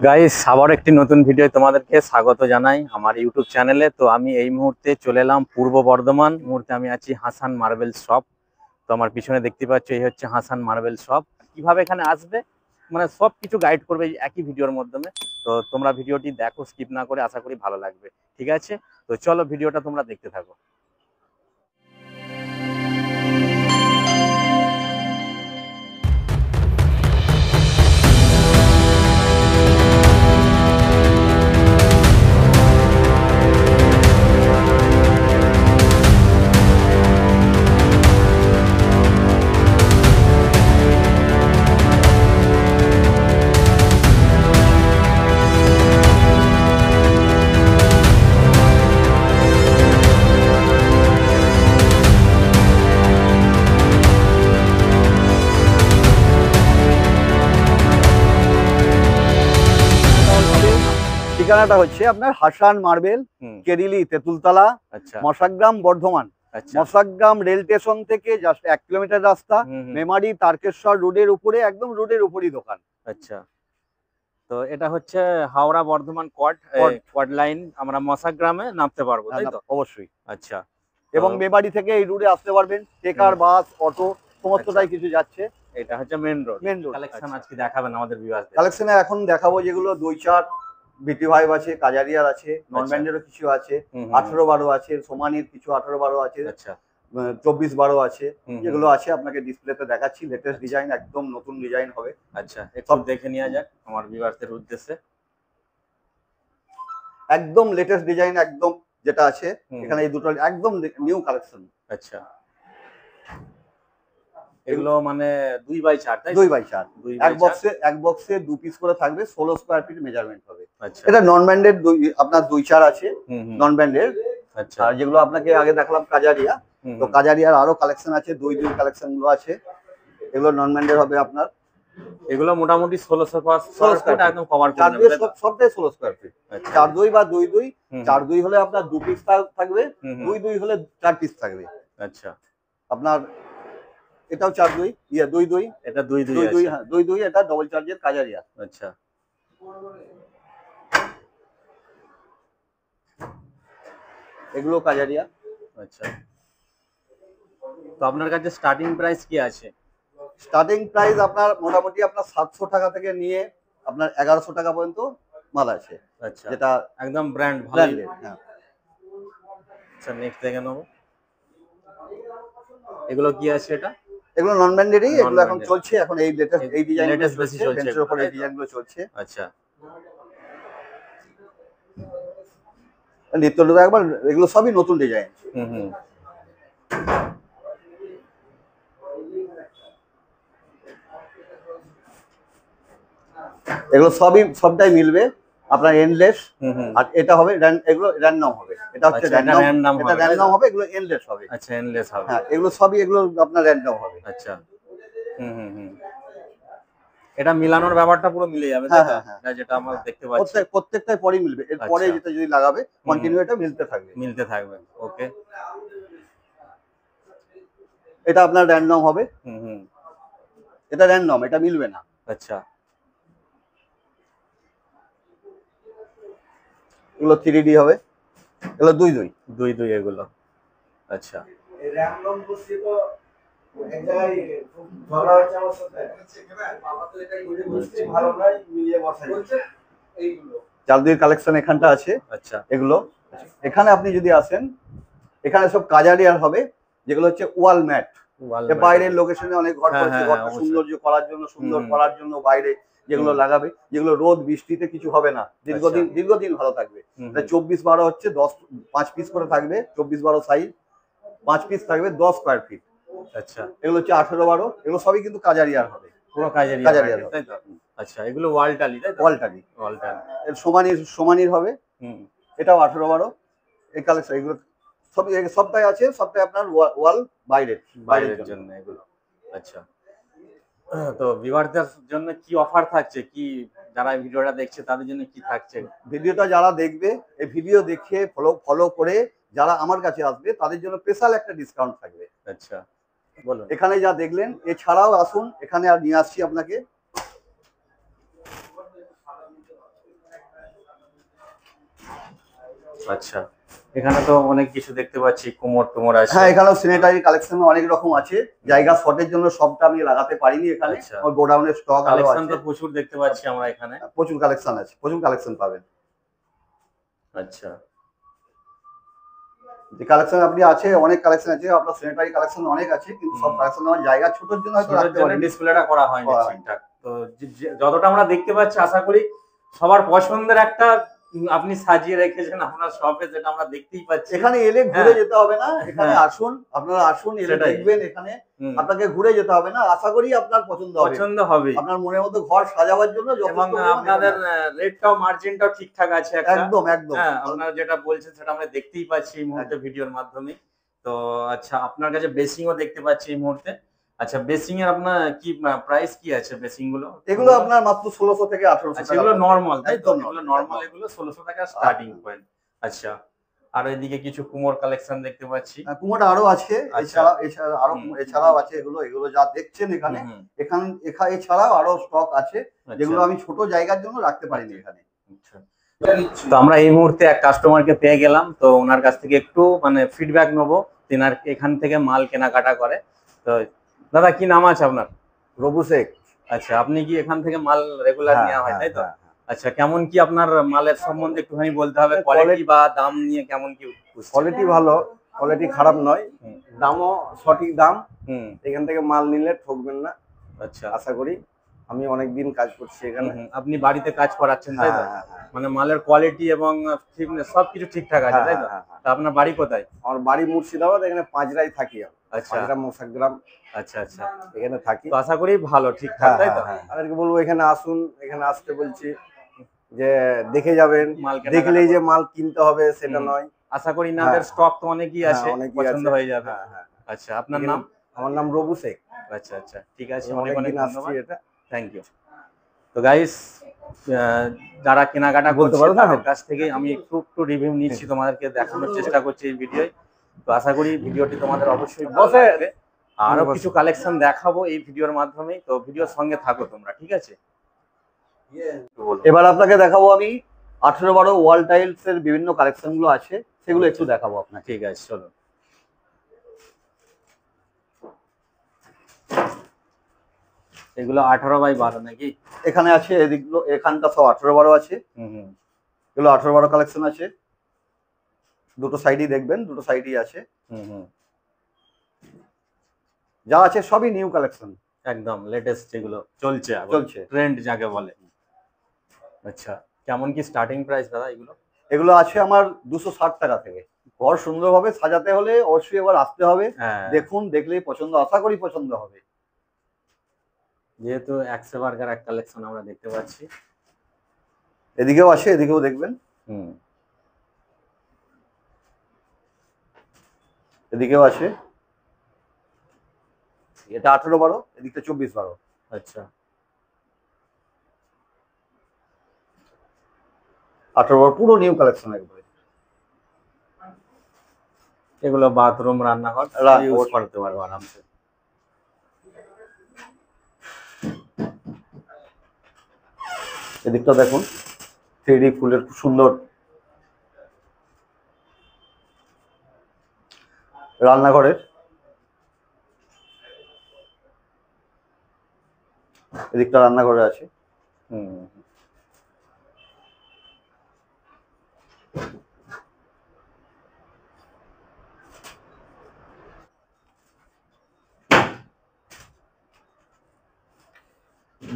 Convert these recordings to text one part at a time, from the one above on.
Guys, আবার একটি নতুন ভিডিও তোমাদেরকে স্বাগত জানাই আমার ইউটিউব চ্যানেলে। তো আমি এই মুহূর্তে চলে এলাম পূর্ব বর্ধমান। মুহূর্তে আমি আছি হাসান মার্বেল শপ। তো আমার পিছনে দেখতে পাচ্ছ, এই হচ্ছে হাসান মার্বেল শপ। কিভাবে এখানে আসবে মানে সব কিছু গাইড করবে এই একই ভিডিওর মাধ্যমে। তো তোমরা ভিডিওটি দেখো, স্কিপ না করে, আশা করি ভালো লাগবে। ঠিক আছে, তো চলো ভিডিওটা তোমরা দেখতে থাকো। ঠিকানাটা হচ্ছে আপনার হাসান মার্বেল, কেরিলি, তেঁতুলতলা, আচ্ছা মশাগ্রাম, বর্ধমান। আচ্ছা মশাগ্রাম রেল স্টেশন থেকে জাস্ট 1 কিলোমিটার রাস্তা। মেমারি তারকেশ্বর রোডের উপরে, একদম রোডের উপরই দোকান। আচ্ছা, তো এটা হচ্ছে হাওড়া বর্ধমান কোয়াড লাইন। আমরা মশাগ্রামে নামতে পারবো, তাই তো? অবশ্যই। আচ্ছা, এবং মেমারি থেকে এই রোডে আসতে পারবেন। টেকার, বাস, অটো সমস্তটাই কিছু যাচ্ছে। এটা হচ্ছে main road. Main road. Collection আজকে দেখাবেন আমাদের ভিউয়ারদের। কালেকশনে এখন দেখাবো যেগুলো 2-4 বিটি ভাইব আছে, কাজারিয়ার আছে, নন ব্র্যান্ডেরও কিছু আছে, 18-12 আছে, সোমানির কিছু 18-12 আছে, আচ্ছা 24-12 আছে। যেগুলো আছে আপনাকে ডিসপ্লেতে দেখাচ্ছি। লেটেস্ট ডিজাইন, একদম নতুন ডিজাইন হবে। আচ্ছা, একটু দেখে নেওয়া যাক আমার ভিউয়ারদের উদ্দেশ্যে। একদম লেটেস্ট ডিজাইন, একদম যেটা আছে এখানে এই দুটো একদম নিউ কালেকশন। আচ্ছা, এগুলো মানে 2x4, তাই? 2x4 এক বক্সে 2 পিস করে থাকবে। 16 স্কয়ার ফিট মেজারমেন্ট হবে। আচ্ছা, এটা নন ব্র্যান্ডেড আপনার 2-4 আছে, নন ব্র্যান্ডেড। আচ্ছা, আর যেগুলো আপনাকে আগে দেখালাম কাজারিয়া, তো কাজারিয়ার আরো কালেকশন আছে, 2 কালেকশন গুলো আছে। এগুলো নন ব্র্যান্ডেড হবে আপনার। এগুলো মোটামুটি 16 স্কয়ার ফিট একদম কভার করে নেবে। সবটাই 16 স্কয়ার ফিট। 4-2 বা 2-2। 4-2 হলে আপনার 2 পিস থাকবে, 2-2 হলে 4 পিস থাকবে। আচ্ছা, আপনার এটাও 4-2, 2-2, এটা 2-2 2-2, হ্যাঁ 2-2, এটা ডবল চার্জের কাজারিয়া। আচ্ছা, এগুলো কাজারিয়া। আচ্ছা, তো আপনার কাছে স্টার্টিং প্রাইস কি আছে? স্টার্টিং প্রাইস আপনার মোটামুটি আপনার 700 টাকা থেকে নিয়ে আপনার 1100 টাকা পর্যন্ত মাল আছে। আচ্ছা, যেটা একদম ব্র্যান্ড ভালো। ব্র্যান্ডেড। হ্যাঁ, আচ্ছা, নেক্সট দেখে নেব। এগুলো কি আছে? এটা এগুলো নন ব্র্যান্ডেডই। এগুলো এখন চলছে, এখন এই লেটেস্ট এই ডিজাইন লেটেস্ট বেশি চলছে, বেঞ্চের উপরে এই ডিজাইনগুলো চলছে। আচ্ছা, নিত্যটা একবার, এগুলো সবই নতুন ডিজাইন। এগুলো সবটাই মিলবে আপনার এন্ডলেস। আর এটা হবে এগুলো র্যান্ডম হবে। এটা হচ্ছে র্যান্ডম, এটা র্যান্ডম হবে, এগুলো এন্ডলেস হবে। আচ্ছা, এন্ডলেস হবে। হ্যাঁ, এগুলো সবই এগুলো আপনার র্যান্ডম হবে। আচ্ছা, এটা মিলানোর ব্যাপারটা পুরো মিলে যাবে। হ্যাঁ হ্যাঁ হ্যাঁ, যেটা আমরা দেখতে পাচ্ছি প্রত্যেকটাই পরেই মিলবে। এর পরে যেটা যদি লাগাবে কন্টিনিউ এটা মিলতে থাকবে। ওকে, এটা আপনার র্যান্ডম হবে। এটা র্যান্ডম, এটা মিলবে না। আচ্ছা, এগুলো 3D হবে, এগুলো 2-2 এগুলো। আচ্ছা, র্যান্ডম বসে তো এক জায়গায় ঝগড়া হচ্ছে আমার সাথে। আমাদের এটা বুঝতে ভালো নয়, মিলিয়ে বসা যাচ্ছে। এইগুলো 4-2 কালেকশন এখানটা আছে। আচ্ছা, এগুলো এখানে আপনি যদি আসেন, এখানে সব কাজারিয়ার হবে, যেগুলো হচ্ছে ওয়াল ম্যাট। বাইরের লোকেশনে অনেক ঘর করেছে, ঘরটা সৌন্দর্য করার জন্য, সুন্দর করার জন্য বাইরে যেগুলো লাগাবে, যেগুলো রোদ বৃষ্টিতে কিছু হবে না, দীর্ঘদিন ভালো থাকবে। 24-12 হচ্ছে 5 পিস করে থাকবে। 24-12 সাইজ, 5 পিস থাকবে, 10 স্কয়ার ফিট। আচ্ছা, এগুলো হচ্ছে 18-12। এগুলো সবই কিন্তু কাজারিয়ার হবে, পুরো কাজারিয়া, তাই তো? আচ্ছা, এগুলো ওয়াল টালি, তাই তো? ওয়াল টালি। এর সমানির হবে। এটাও 18-12। এই কালেকশন এগুলো সবটাই আছে, সবটাই আপনার ওয়াল বাইরের জন্য এগুলো। আচ্ছা, তো ভিউয়ারদের জন্য কি অফার থাকছে, কি যারা ভিডিওটা দেখছে তাদের জন্য কি থাকছে? ভিডিওটা যারা দেখবে, এই ভিডিও দেখে ফলো করে যারা আমার কাছে আসবে তাদের জন্য স্পেশাল একটা ডিসকাউন্ট থাকবে। আচ্ছা, বলুন। এখানে যা দেখলেন, এছাড়াও আসুন, এখানে আর নিয়ে আসছি আপনাকে আচ্ছা, এখানে তো অনেক কিছু দেখতে পাচ্ছি, কুমোর টুমোর আছে। হ্যাঁ, এখানেও স্যানিটারি কালেকশন অনেক রকম আছে। জায়গা শর্টের জন্য সবটা আমি লাগাতে পারিনি এখানে। আচ্ছা। আমার গোডাউনের স্টক আরো কালেকশন আছে। তো প্রচুর দেখতে পাচ্ছি আমরা এখানে। প্রচুর কালেকশন আছে, প্রচুর কালেকশন পাবেন। আচ্ছা, যে কালেকশন আপনি আছে, অনেক কালেকশন আছে। আপনার স্যানিটারি কালেকশন অনেক আছে, কিন্তু সব কালেকশন আমার জায়গা ছোটর জন্য হয়তো রাখতে পারি। ডিসপ্লেটা করা হয়নি ঠিকঠাক। তো যতটা আমরা দেখতে পাচ্ছি, আশা করি সবার পছন্দের একটা আপনি সাজিয়ে রেখেছেন আপনার শপে, যেটা আমরা দেখতেই পাচ্ছি। এখানে এলে ঘুরে যেতে হবে না, এখানে আসুন, আপনারা আসুন, এলে সেটাই। দেখবেন। এখানে আপনাকে ঘুরে যেতে হবে না, আশা করি আপনার পছন্দ হবে। পছন্দ হবে আপনার মনের মতো ঘর সাজাবার জন্য এবং যথেষ্ট পরিমাণ আপনাদের এখানে আছে। রেটটাও মার্জিনটাও ঠিকঠাক আছে একটা। একদম একদম। হ্যাঁ, আপনারা যেটা বলছেন সেটা আমরা দেখতেই পাচ্ছি এই মুহূর্তে ভিডিওর মাধ্যমে। তো আচ্ছা, আপনার কাছে বেসিংও দেখতে পাচ্ছি এই মুহূর্তে। আচ্ছা, বেসিং এর আপনার কি প্রাইস কি আছে বেসিং গুলো? এগুলো আপনার মাত্র 1600 থেকে 1800 আচ্ছা, টাকা। এগুলো নরমাল, তাই তো? একদম এগুলো নরমাল, এগুলো 1600 টাকা স্টার্টিং পয়েন্ট। আচ্ছা, আর এদিকে কিছু কুমোর কালেকশন দেখতে পাচ্ছি। কুমোটা আরো আছে, এছাড়াও আছে। এগুলো যা দেখছেন এখানে, এছাড়াও আরো স্টক আছে, যেগুলো আমি ছোট জায়গার জন্য রাখতে পারিনি এখানে। আচ্ছা, তো আমরা এই মুহূর্তে এক কাস্টমারকে পেয়ে গেলাম, তো ওনার কাছ থেকে একটু মানে ফিডব্যাক নেবো, তেনার এখান থেকে মাল কেনাকাটা করে। তো দাদা, কি নাম আছে আপনার? রবু শেখ। আচ্ছা, আপনি কি এখান থেকে মাল রেগুলার নেওয়া হয়, তাই তো? আচ্ছা, কেমন কি আপনার মালের সম্বন্ধে একটুখানি বলতে হবে, কোয়ালিটি বা দাম নিয়ে কেমন কি? কোয়ালিটি ভালো, কোয়ালিটি খারাপ নয়, দামও সঠিক দাম। এখান থেকে মাল নিলে ঠকবেন না। আচ্ছা, আশা করি। আমি অনেকদিন কাজ করছি এখানে। আপনি বাড়িতে কাজ করাচ্ছেন, তাই তো? মানে মালের কোয়ালিটি এবং ফিটনেস সবকিছু ঠিকঠাক আছে, তাই তো? আপনার বাড়ি কোথায়? আমার বাড়ি মুর্শিদাবাদ, এখানে পাঁচরায় থাকি আমি। আচ্ছা, পাঁচরা মোসাগ্রাম। আচ্ছা আচ্ছা, এখানে থাকি। তো আশা করি ভালো ঠিকঠাক, তাই তো? তাদেরকে বলবো এখানে আসুন, এখানে আসতে বলছি যে দেখে যাবেন, দেখলেই যে মাল কিনতে হবে সেটা নয়। আশা করি নাদের স্টক তো অনেকই আছে, পছন্দ হয়ে যাবে। আচ্ছা, আপনার নাম? আমার নাম রবু শেখ। আচ্ছা আচ্ছা, ঠিক আছে, অনেক অনেক ধন্যবাদ, এটা থ্যাংক ইউ। তো গাইস, যারা কেনাকাটা করতে পারে তাদের কাছ থেকে আমি একটু একটু রিভিউ নিচ্ছি, তোমাদেরকে দেখানোর চেষ্টা করছি এই ভিডিওয়। তো আশা করি ভিডিওটি তোমাদের অবশ্যই ভালো লাগবে। আরো কিছু কালেকশন দেখাবো এই ভিডিওর মাধ্যমে, তো ভিডিওর সঙ্গে থাকো তোমরা, ঠিক আছে? এবার আপনাকে দেখাবো আমি 18-12 ওয়াল টাইলস এর বিভিন্ন কালেকশন গুলো আছে, সেগুলো একটু দেখাবো আপনাকে। ঠিক আছে, চলো। এগুলো 18x12 নাকি? এখানে আছে, এদিকগুলো এখানটা সব 18-12 আছে। এগুলো 18-12 কালেকশন আছে। দুটো সাইডই দেখবেন, দুটো সাইডই আছে। যা আছে সবই নিউ কালেকশন, একদম লেটেস্ট, যেগুলো চলছে ট্রেন্ড যাকে বলে। আচ্ছা, কেমন কি স্টার্টিং প্রাইস দাদা এগুলো? এগুলো আছে আমার 260 টাকা থেকে। ঘর সুন্দরভাবে সাজাতে হলে অবশ্যই এবার আসতে হবে, দেখুন, দেখলেই পছন্দ, আশা করি পছন্দ হবে। যেহেতু একশো বার্গার এক কালেকশন আমরা দেখতে পাচ্ছি, এদিকেও আছে, এদিকেও দেখবেন। এদিকেও আছে, এটা 18-12, এদিকটা 24-12। আচ্ছা, 18-12 পুরো নিউ কালেকশন একবারে। এগুলো বাথরুম, রান্নাঘর ইউজ করতে পারবো আরামসে। এদিকটা দেখুন, 3D ফুলের খুব সুন্দর রান্নাঘরের। এদিকটা রান্নাঘরে আছে।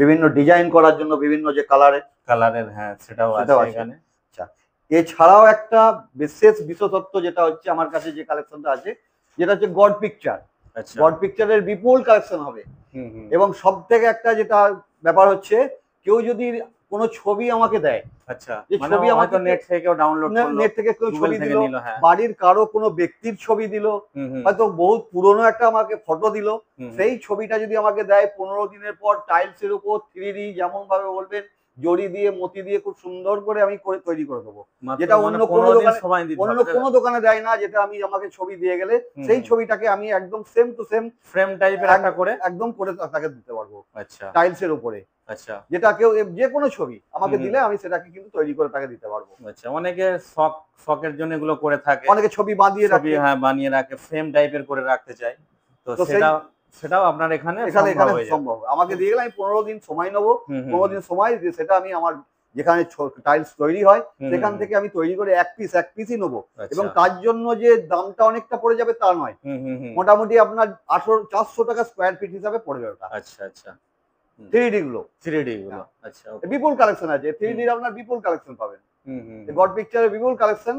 বিভিন্ন ডিজাইন করার জন্য বিভিন্ন যে কালারের, হ্যাঁ, সেটাও আছে এখানে। আচ্ছা, এছাড়াও একটা বিশেষ বিশেষত্ব যেটা হচ্ছে আমার কাছে যে কালেকশনটা আছে, যেটা হচ্ছে গড পিকচার। গড পিকচারের বিপুল কালেকশন হবে। এবং সব থেকে একটা যেটা ব্যাপার হচ্ছে, কেউ যদি কোনো ছবি আমাকে দেয়, আচ্ছা, যে ছবি আমাকে নেট থেকে ডাউনলোড করলো, নেট থেকে কেউ ছবি দিল, হ্যাঁ, বাড়ির কারো কোনো ব্যক্তির ছবি দিল, হয়তো বহুত পুরনো একটা আমাকে ফটো দিল, সেই ছবিটা যদি আমাকে দেয় 15 দিনের পর টাইলস এর উপর 3D যেমন ভাবে বলবেন জড়ি দিয়ে মতি দিয়ে খুব সুন্দর করে আমি তৈরি করে দেবো, মাত্র যেটা মানে অন্য কোনো 15 দিন দোকানে সময় দিতে অন্য হবে, কোনো দোকানে দেয় না। যেটা আমি আমাকে ছবি দিয়ে গেলে সেই ছবিটাকে আমি একদম সেম টু সেম ফ্রেম টাইপের একটা করে একদম করে তাকে দিতে পারবো আচ্ছা টাইলস এর উপরে। আচ্ছা যেটা কেউ যে কোনো ছবি আমাকে দিলে আমি সেটাকে কিন্তু তৈরি করে তাকে দিতে পারবো। আচ্ছা, অনেকে শখের জন্য এগুলো করে থাকে, অনেকে ছবি বাঁধিয়ে ছবি রাখে, হ্যাঁ বানিয়ে রাখে, ফ্রেম টাইপের করে রাখতে চায়, তো তো সেটাও আপনার এখানে এখানে সম্ভব হয়ে যাবে। সম্ভব। আমাকে দিয়ে গেলে আমি 15 দিন সময় নেবো, 15 দিন সময় দিয়ে সেটা আমি আমার যেখানে টাইলস তৈরি হয় সেখান থেকে আমি তৈরি করে এক পিসই নেবো। এবং তার জন্য যে দামটা অনেকটা পড়ে যাবে তা নয়, মোটামুটি আপনার 400 টাকা স্কোয়ার ফিট হিসাবে পড়বে ওটা। আচ্ছা আচ্ছা 3D গুলো, 3D গুলো আচ্ছা বিপুল কালেকশন আছে, 3D আপনার বিপুল কালেকশন পাবেন, গড পিকচারের বিপুল কালেকশন।